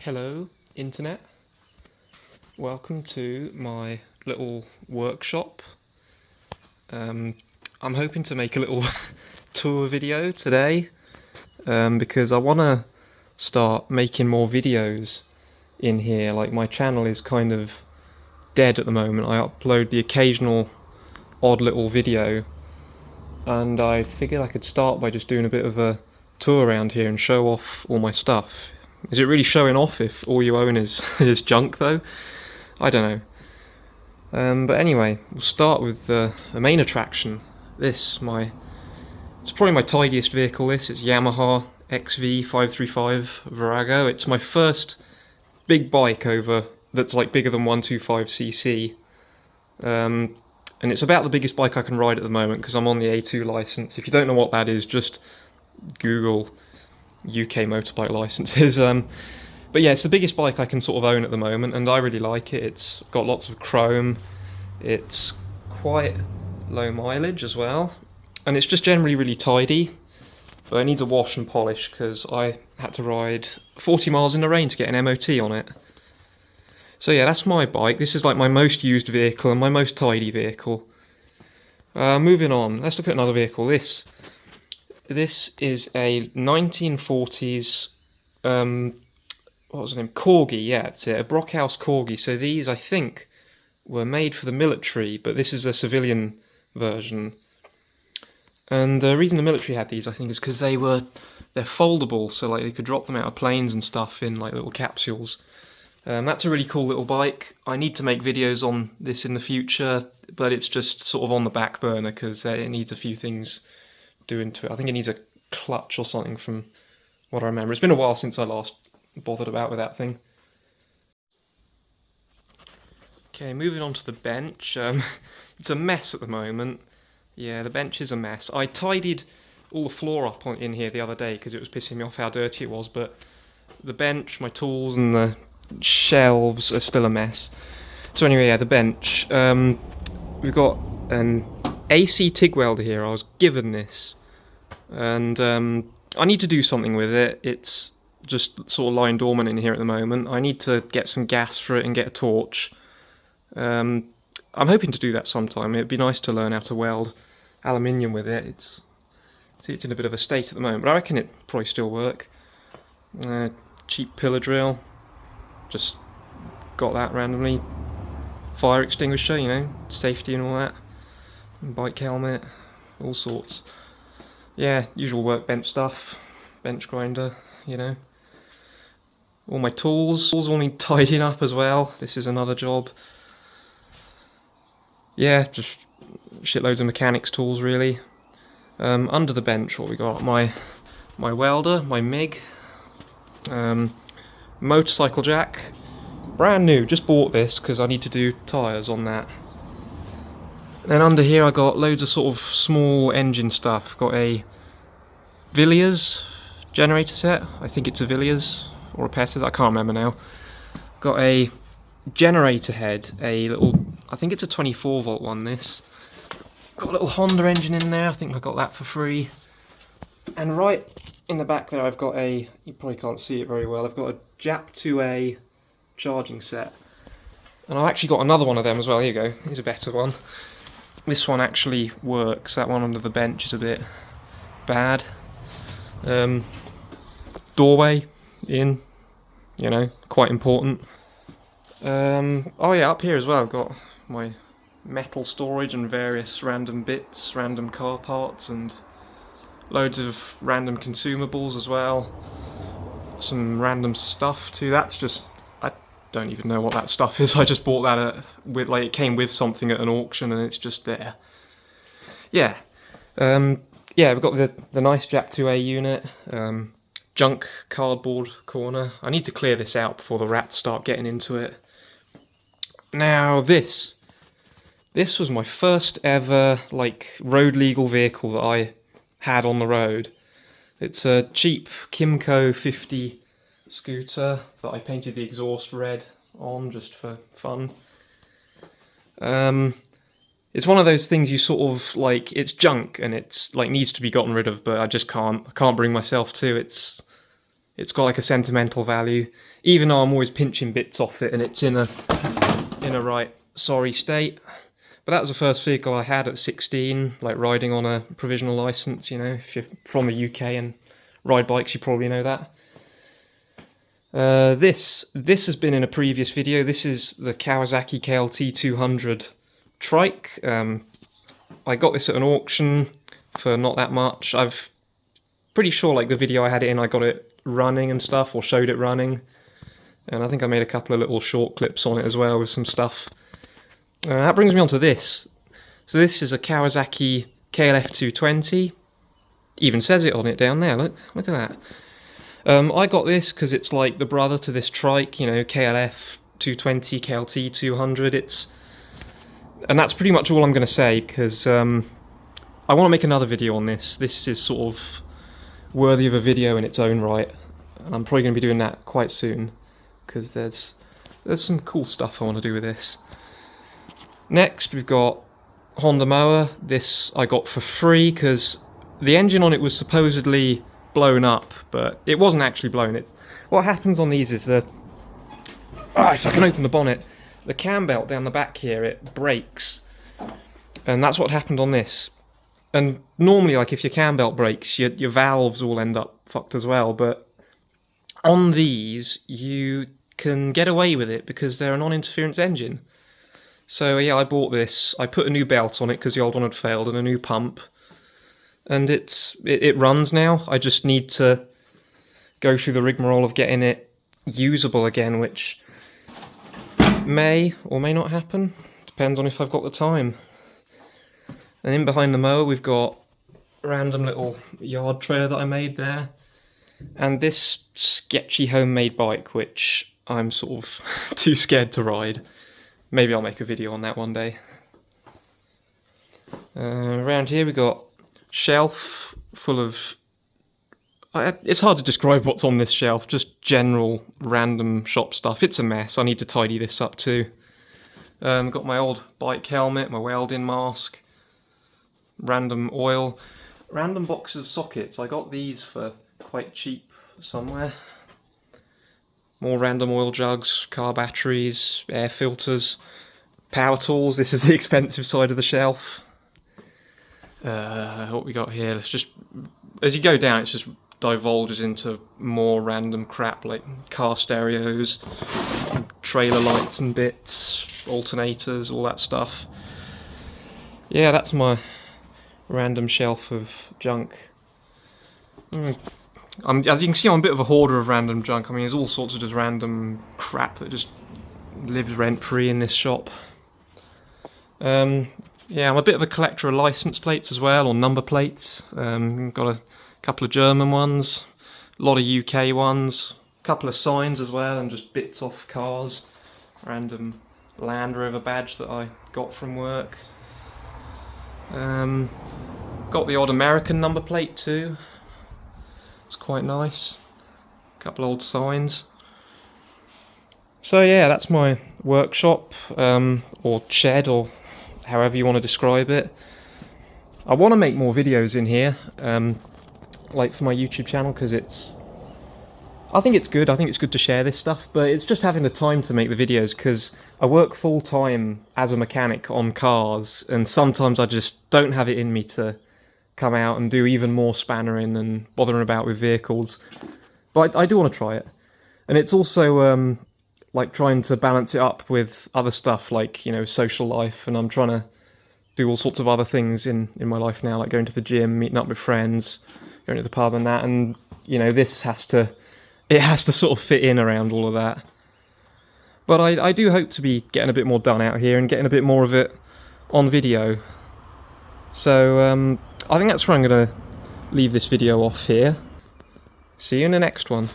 Hello, Internet. Welcome to my little workshop. I'm hoping to make a little tour video today because I want to start making more videos in here. Like, my channel is kind of dead at the moment. I upload the occasional odd little video, and I figured I could start by just doing a bit of a tour around here and show off all my stuff. Is it really showing off if all you own is junk though? I don't know. But anyway, we'll start with the main attraction. It's probably my tidiest vehicle. It's Yamaha XV535 Virago. It's my first big bike that's like bigger than 125cc. And it's about the biggest bike I can ride at the moment because I'm on the A2 license. If you don't know what that is, just Google UK motorbike licenses. But yeah, it's the biggest bike I can sort of own at the moment, and I really like it. It's got lots of chrome, it's quite low mileage as well, and it's just generally really tidy. But it needs a wash and polish because I had to ride 40 miles in the rain to get an MOT on it. So yeah, that's my bike. This is like my most used vehicle and my most tidy vehicle. Moving on, let's look at another vehicle. This is a 1940s, what was the name? Corgi, yeah, it's a Brockhaus Corgi. So these, I think, were made for the military, but this is a civilian version. And the reason the military had these, I think, is because they're foldable, so like they could drop them out of planes and stuff in like little capsules. That's a really cool little bike. I need to make videos on this in the future, but it's just sort of on the back burner because it needs a few things doing to it. I think it needs a clutch or something from what I remember. It's been a while since I last bothered about with that thing. Okay, moving on to the bench. It's a mess at the moment. Yeah, the bench is a mess. I tidied all the floor up in here the other day because it was pissing me off how dirty it was, but the bench, my tools and the shelves are still a mess. So anyway, yeah, the bench. We've got an AC TIG welder here. I was given this, and I need to do something with it. It's just sort of lying dormant in here at the moment. I need to get some gas for it and get a torch. I'm hoping to do that sometime. It'd be nice to learn how to weld aluminium with it. It's in a bit of a state at the moment, but I reckon it'd probably still work. Cheap pillar drill. Just got that randomly. Fire extinguisher, you know, safety and all that. Bike helmet, all sorts. Yeah, usual workbench stuff. Bench grinder, you know. All my tools all need tidying up as well. This is another job. Yeah, just shitloads of mechanics tools really. Under the bench, what we got? My welder, my MIG, motorcycle jack, brand new. Just bought this because I need to do tyres on that. Then under here I got loads of sort of small engine stuff. Got a Villiers generator set. I think it's a Villiers or a Peters, I can't remember now. Got a generator head, I think it's a 24 volt one, this. Got a little Honda engine in there, I think I got that for free. And right in the back there I've got you probably can't see it very well, I've got a JAP2A charging set. And I've actually got another one of them as well, here you go, here's a better one. This one actually works, that one under the bench is a bit bad. Doorway in, you know, quite important. Oh yeah, up here as well I've got my metal storage and various random bits, random car parts, and loads of random consumables as well. Some random stuff too. That's just, I don't even know what that stuff is. I just bought that it came with something at an auction and it's just there. Yeah. Yeah, we've got the nice JAP2A unit. Junk cardboard corner. I need to clear this out before the rats start getting into it. Now this was my first ever like road legal vehicle that I had on the road. It's a cheap Kymco 50 scooter that I painted the exhaust red on just for fun. It's one of those things you sort of like, it's junk and it's like needs to be gotten rid of, but I just can't bring myself to. It's It's got like a sentimental value, even though I'm always pinching bits off it and it's in a right sorry state. But that was the first vehicle I had at 16, like riding on a provisional license. You know, if you're from the UK and ride bikes, you probably know that. This has been in a previous video. This is the Kawasaki KLT 200 trike. I got this at an auction for not that much. I've pretty sure like the video I had it in, I got it running and stuff, or showed it running. And I think I made a couple of little short clips on it as well with some stuff. That brings me on to this. So this is a Kawasaki KLF 220. Even says it on it down there, look at that. I got this because it's like the brother to this trike, you know, KLF 220, KLT 200. And that's pretty much all I'm going to say, because I want to make another video on this. This is sort of worthy of a video in its own right, and I'm probably going to be doing that quite soon, because there's some cool stuff I want to do with this. Next, we've got Honda mower. This I got for free because the engine on it was supposedly blown up, but it wasn't actually blown. What happens on these is if I can open the bonnet, the cam belt down the back here, it breaks, and that's what happened on this. And normally, like, if your cam belt breaks, your valves all end up fucked as well, but on these you can get away with it because they're a non-interference engine. So yeah, I bought this. I put a new belt on it because the old one had failed, and a new pump. And it runs now. I just need to go through the rigmarole of getting it usable again, which may or may not happen. Depends on if I've got the time. And in behind the mower, we've got a random little yard trailer that I made there. And this sketchy homemade bike, which I'm sort of too scared to ride. Maybe I'll make a video on that one day. Around here we got shelf full of... it's hard to describe what's on this shelf, just general random shop stuff. It's a mess, I need to tidy this up too. Got my old bike helmet, my welding mask, random oil, random boxes of sockets. I got these for quite cheap somewhere. More random oil jugs, car batteries, air filters, power tools. This is the expensive side of the shelf. What we got here, let's just, as you go down, it just divulges into more random crap like car stereos, trailer lights and bits, alternators, all that stuff. Yeah, that's my random shelf of junk. As you can see, I'm a bit of a hoarder of random junk. I mean, there's all sorts of just random crap that just lives rent-free in this shop. Yeah, I'm a bit of a collector of license plates as well, or number plates. Got a couple of German ones, a lot of UK ones, a couple of signs as well, and just bits off cars. Random Land Rover badge that I got from work. Got the odd American number plate too. It's quite nice. A couple old signs. So yeah, that's my workshop, or shed, or however you want to describe it. I want to make more videos in here, like for my YouTube channel, because I think it's good. I think it's good to share this stuff, but it's just having the time to make the videos, because I work full time as a mechanic on cars, and sometimes I just don't have it in me to come out and do even more spannering and bothering about with vehicles. But I do want to try it. And it's also like trying to balance it up with other stuff, like, you know, social life, and I'm trying to do all sorts of other things in my life now, like going to the gym, meeting up with friends, going to the pub and that, and, you know, this has to sort of fit in around all of that. But I do hope to be getting a bit more done out here and getting a bit more of it on video. So I think that's where I'm going to leave this video off here. See you in the next one.